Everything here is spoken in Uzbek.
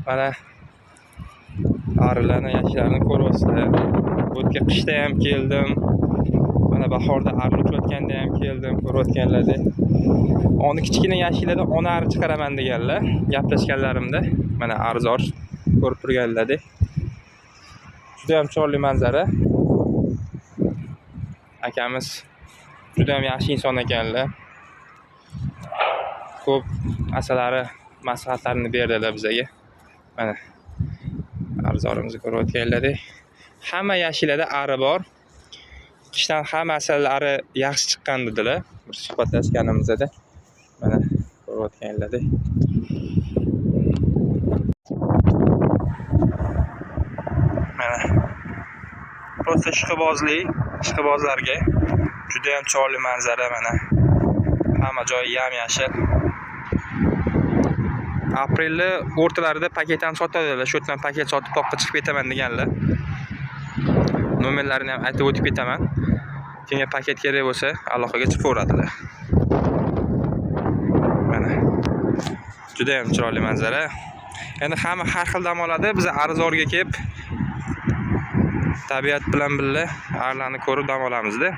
Mana arilarni, yashilarni ko'ryapsizlar. O'tga qishda ham keldim. Mana bahorda ari uchayotganda ham keldim, ko'rayotganlarda. Oni kichkina yashillarda ona ari chiqaraman deganlar, gaplashganlarimda. Mana arzor ko'rib turganlarda. Juda ham chiroyli manzara. Akamiz juda ham yaxshi inson ekanlar. Ko'p asalari, maslahatlarini berdilar bizga. Mana arzorimizni ko'rayotganlaring. Hamma yashillarda ari bor. Qishdan hamma asallari yaxshi chiqqan dedilar. Bir suhbatlashganimizda. Mana ko'rayotganlaring. Mana prosta ishqibozlarga juda ham chiroyli manzara mana. Hamma joy yam-yashil. Aprelni o'rtalarida paketdan sotadilar. Shu yerdan paket sotib toqqa chiqib ketaman deganlar. Nomerlarini ham aytib o'tib ketaman. Kimga paket kerak bo'lsa, aloqaga chiqaveradilar. Mana juda ham chiroyli manzara. Endi hamma har xil dam oladi. Biz arzorga kelib tabiat bilan birga arilarni ko'rib dam olamizda.